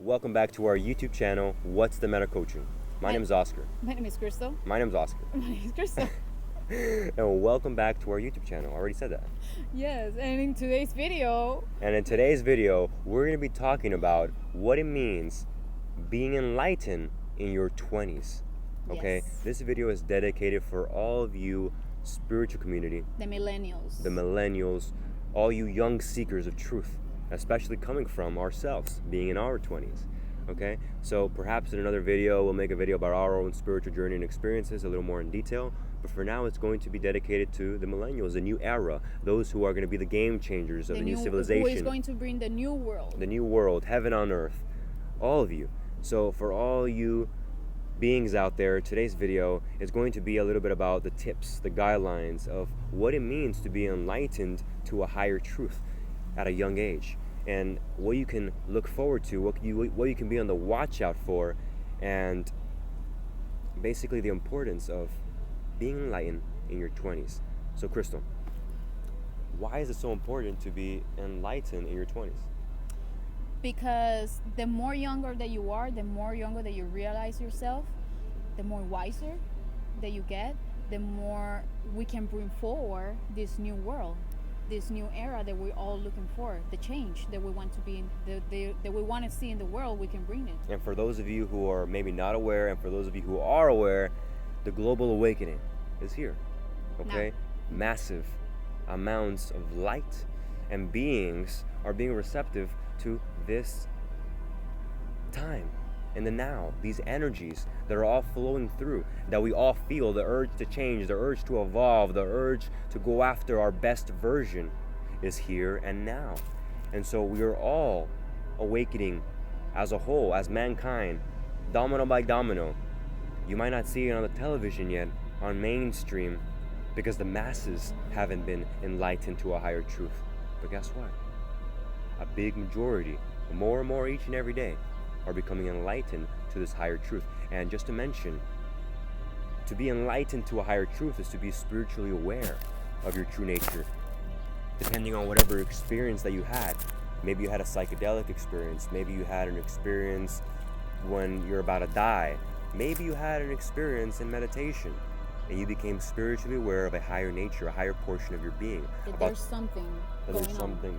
Welcome back to our YouTube channel, What's the Matter Coaching. My name is Oscar. My name is Crystal. My name's Oscar. My name is Crystal. And welcome back to our YouTube channel. I already said that. Yes, and in today's video, we're going to be talking about what it means being enlightened in your 20s. Okay? Yes. This video is dedicated for all of you spiritual community, the millennials, all you young seekers of truth, especially coming from ourselves, being in our 20s. Okay? So perhaps in another video, we'll make a video about our own spiritual journey and experiences a little more in detail. But for now, it's going to be dedicated to the millennials, the new era, those who are going to be the game changers of the new civilization. Who is going to bring the new world. The new world, heaven on earth, all of you. So for all you beings out there, today's video is going to be a little bit about the tips, the guidelines of what it means to be enlightened to a higher truth at a young age, and what you can look forward to, what you can be on the watch out for, and basically the importance of being enlightened in your 20s. So Crystal, why is it so important to be enlightened in your 20s? Because the more younger that you are, the more younger that you realize yourself, the more wiser that you get, the more we can bring forward this new world, this new era that we're all looking for, the change that we want to be in, that we want to see in the world, we can bring it. And for those of you who are maybe not aware, and for those of you who are aware, the global awakening is here. Okay? Now. Massive amounts of light and beings are being receptive to this time in the now, these energies that are all flowing through, that we all feel, the urge to change, the urge to evolve, the urge to go after our best version is here and now. And so we are all awakening as a whole, as mankind, domino by domino. You might not see it on the television yet, on mainstream, because the masses haven't been enlightened to a higher truth. But guess what? A big majority, more and more each and every day, are becoming enlightened to this higher truth. And just to mention, to be enlightened to a higher truth is to be spiritually aware of your true nature, depending on whatever experience that you had. Maybe you had a psychedelic experience. Maybe you had an experience when you're about to die. Maybe you had an experience in meditation and you became spiritually aware of a higher nature, a higher portion of your being. There's something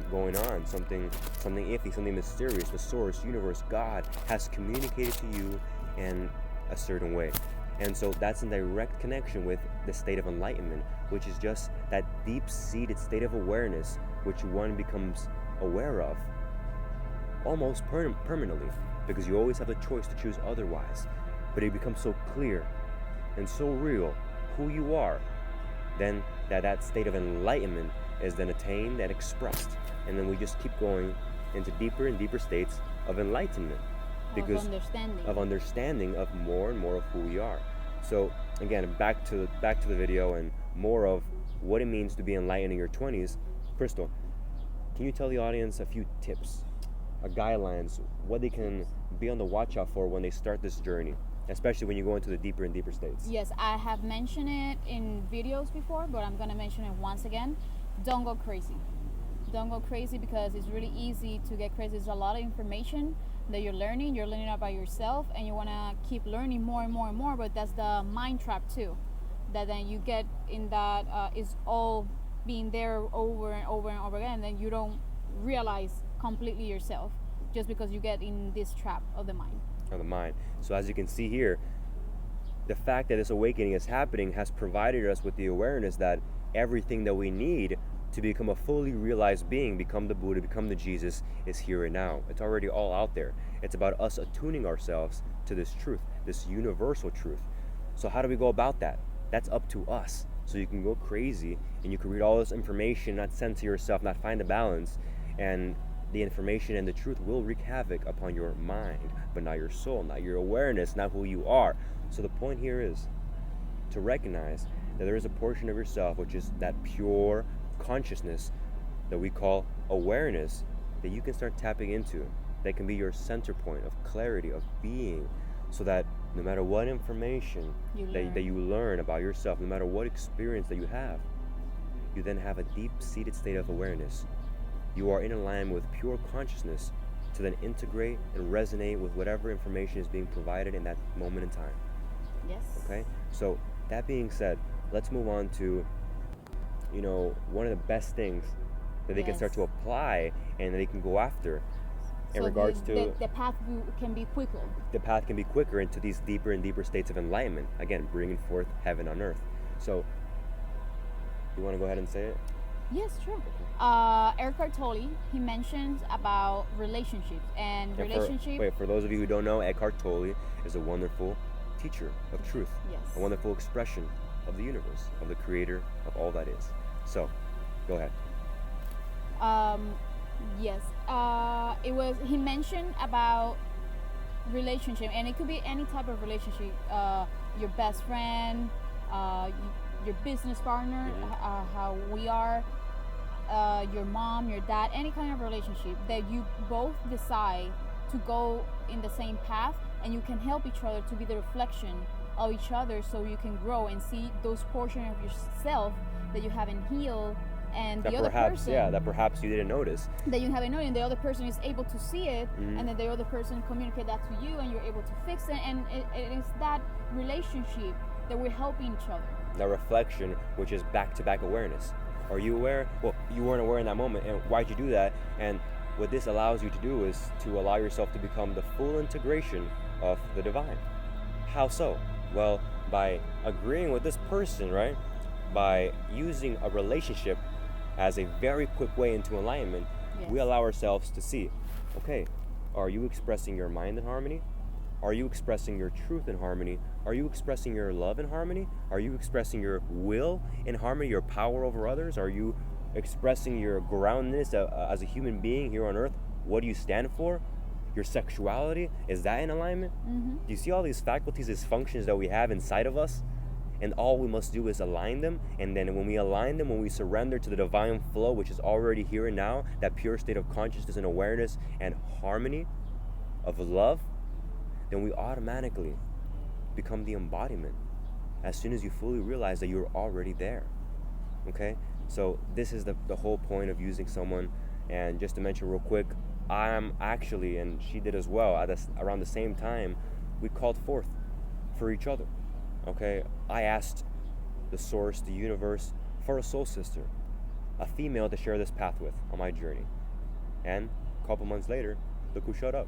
going on, something iffy, something mysterious. The source, universe, God has communicated to you in a certain way. And so that's in direct connection with the state of enlightenment, which is just that deep-seated state of awareness which one becomes aware of almost permanently, because you always have the choice to choose otherwise. But it becomes so clear and so real who you are, then that state of enlightenment is then attained and expressed. And then we just keep going into deeper and deeper states of enlightenment, because of understanding of more and more of who we are. So again, back to the video and more of what it means to be enlightened in your 20s. Crystal, can you tell the audience a few tips, guidelines, what they can be on the watch out for when they start this journey, especially when you go into the deeper and deeper states? Yes, I have mentioned it in videos before, but I'm going to mention it once again. Don't go crazy. Don't go crazy, because it's really easy to get crazy. There's a lot of information that you're learning about yourself, and you want to keep learning more and more and more, but that's the mind trap too, that then you get in that is all being there over and over and over again, and then you don't realize completely yourself just because you get in this trap of the mind. So as you can see here, the fact that this awakening is happening has provided us with the awareness that everything that we need to become a fully realized being, become the Buddha, become the Jesus, is here and now. It's already all out there. It's about us attuning ourselves to this truth, this universal truth. So how do we go about that? That's up to us. So you can go crazy and you can read all this information, not center yourself, not find the balance, and the information and the truth will wreak havoc upon your mind, but not your soul, not your awareness, not who you are. So the point here is to recognize that there is a portion of yourself which is that pure consciousness that we call awareness, that you can start tapping into, that can be your center point of clarity, of being, so that no matter what information that you learn about yourself, no matter what experience that you have, you then have a deep-seated state of awareness. You are in alignment with pure consciousness to then integrate and resonate with whatever information is being provided in that moment in time. Yes. Okay? So, that being said, let's move on to, one of the best things that they can start to apply and they can go after in regards to the path can be quicker. The path can be quicker into these deeper and deeper states of enlightenment. Again, bringing forth heaven on earth. So, you want to go ahead and say it? Yes, sure. Eckhart Tolle, he mentions about relationships and For those of you who don't know, Eckhart Tolle is a wonderful teacher of truth. Yes. A wonderful expression of the universe, of the creator of all that is. So, go ahead. Yes. He mentioned about relationship, and it could be any type of relationship. Your best friend, your business partner, how we are, your mom, your dad, any kind of relationship that you both decide to go in the same path, and you can help each other to be the reflection of each other, so you can grow and see those portions of yourself that you haven't healed, and that perhaps you didn't notice, that you haven't known, and the other person is able to see it, and then the other person communicate that to you, and you're able to fix it, and it is that relationship that we're helping each other. The reflection, which is back-to-back awareness. Are you aware? Well, you weren't aware in that moment, and why'd you do that? And what this allows you to do is to allow yourself to become the full integration of the divine. How so? Well, by agreeing with this person, right? By using a relationship as a very quick way into alignment, we allow ourselves to see, okay, are you expressing your mind in harmony? Are you expressing your truth in harmony? Are you expressing your love in harmony? Are you expressing your will in harmony, your power over others? Are you expressing your groundedness as a human being here on earth? What do you stand for? Your sexuality, is that in alignment? Do you see all these faculties, these functions that we have inside of us? And all we must do is align them, and then when we align them, when we surrender to the divine flow, which is already here and now, that pure state of consciousness and awareness and harmony of love, then we automatically become the embodiment as soon as you fully realize that you're already there. Okay? So this is the whole point of using someone. And just to mention real quick, I'm actually, and she did as well, around the same time, we called forth for each other. Okay? I asked the source, the universe, for a soul sister, a female to share this path with on my journey. And a couple months later, look who showed up.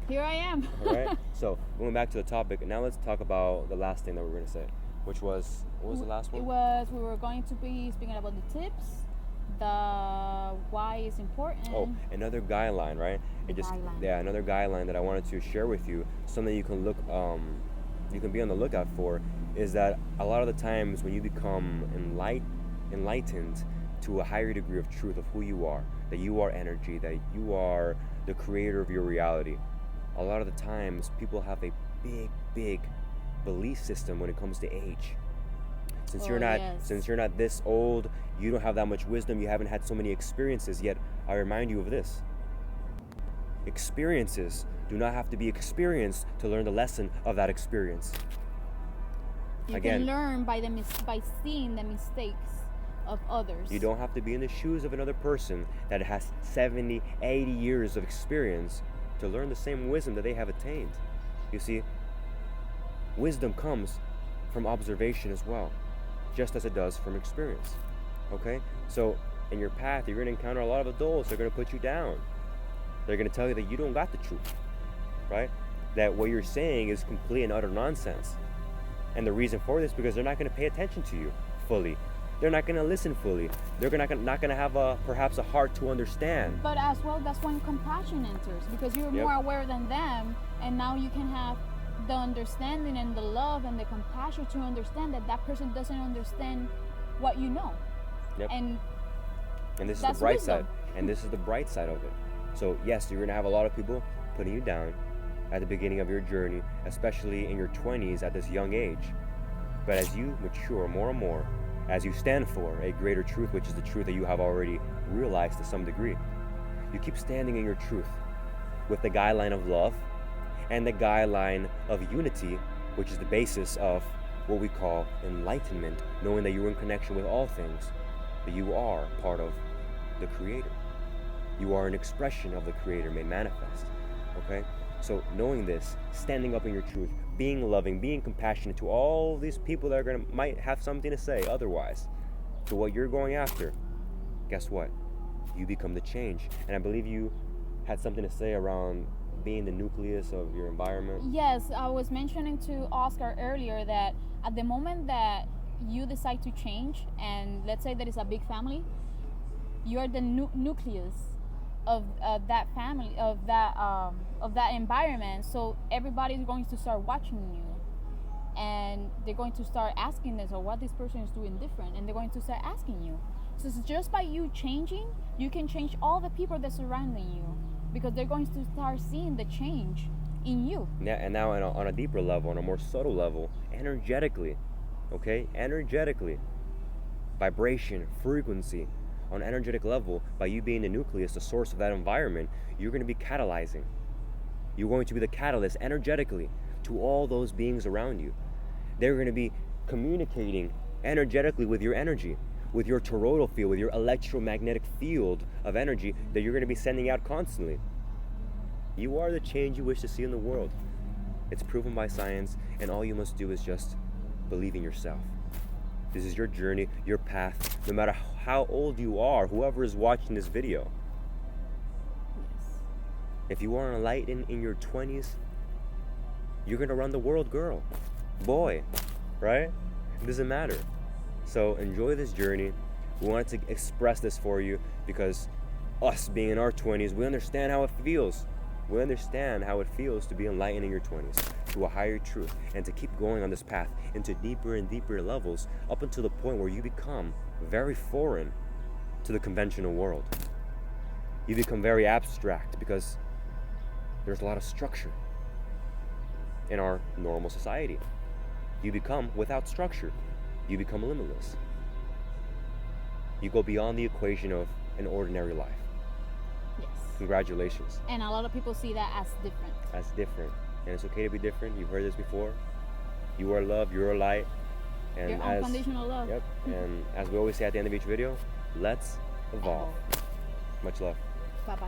Here I am. All right. So going back to the topic, now let's talk about the last thing that we're going to say, which was, what was the last one? We were going to be speaking about the tips, the why is important. Oh, another guideline, right? Another guideline that I wanted to share with you, something you can you can be on the lookout for, is that a lot of the times when you become enlightened to a higher degree of truth of who you are, that you are energy, that you are the creator of your reality, a lot of the times people have a big belief system when it comes to age. Since you're not this old, you don't have that much wisdom, you haven't had so many experiences, yet I remind you of this. Experiences do not have to be experienced to learn the lesson of that experience. You can learn by seeing the mistakes of others. You don't have to be in the shoes of another person that has 70, 80 years of experience to learn the same wisdom that they have attained. You see, wisdom comes from observation as well, just as it does from experience. Okay? So in your path, you're going to encounter a lot of adults that are going to put you down. They're going to tell you that you don't got the truth, right? That what you're saying is complete and utter nonsense. And the reason for this is because they're not going to pay attention to you fully. They're not going to listen fully. They're not going to have perhaps a heart to understand. But as well, that's when compassion enters, because you're more aware than them, and now you can have the understanding and the love and the compassion to understand that that person doesn't understand what you know. Yep. And this is the bright side. And this is the bright side of it. So yes, you're going to have a lot of people putting you down at the beginning of your journey, especially in your 20s at this young age. But as you mature more and more, as you stand for a greater truth, which is the truth that you have already realized to some degree, you keep standing in your truth with the guideline of love and the guideline of unity, which is the basis of what we call enlightenment, knowing that you're in connection with all things, that you are part of the Creator. You are an expression of the Creator made manifest. Okay? So knowing this, standing up in your truth, being loving, being compassionate to all these people that might have something to say otherwise, to what you're going after, guess what? You become the change. And I believe you had something to say around being the nucleus of your environment. Yes, I was mentioning to Oscar earlier that at the moment that you decide to change, and let's say that it's a big family, you're the nucleus of that family, of that environment. So everybody's going to start watching you, and they're going to start asking this or what this person is doing different, and they're going to start asking you. So it's just by you changing, you can change all the people that surrounding you, because they're going to start seeing the change in you. Yeah, and now on a deeper level, on a more subtle level, energetically, okay? Energetically, vibration, frequency, on an energetic level, by you being the nucleus, the source of that environment, you're going to be catalyzing. You're going to be the catalyst energetically to all those beings around you. They're going to be communicating energetically with your energy, with your toroidal field, with your electromagnetic field of energy that you're going to be sending out constantly. You are the change you wish to see in the world. It's proven by science, and all you must do is just believe in yourself. This is your journey, your path, no matter how old you are, whoever is watching this video. Yes. If you are enlightened in your 20s, you're going to run the world, girl, boy, right? It doesn't matter. So enjoy this journey. We wanted to express this for you because us being in our 20s, we understand how it feels. We understand how it feels to be enlightened in your 20s, to a higher truth, and to keep going on this path into deeper and deeper levels up until the point where you become very foreign to the conventional world. You become very abstract because there's a lot of structure in our normal society. You become without structure. You become limitless. You go beyond the equation of an ordinary life. Yes. Congratulations. And a lot of people see that as different. As different. And it's okay to be different. You've heard this before. You are love, you're light. And Your unconditional love. Yep. And as we always say at the end of each video, let's evolve. Much love. Bye-bye.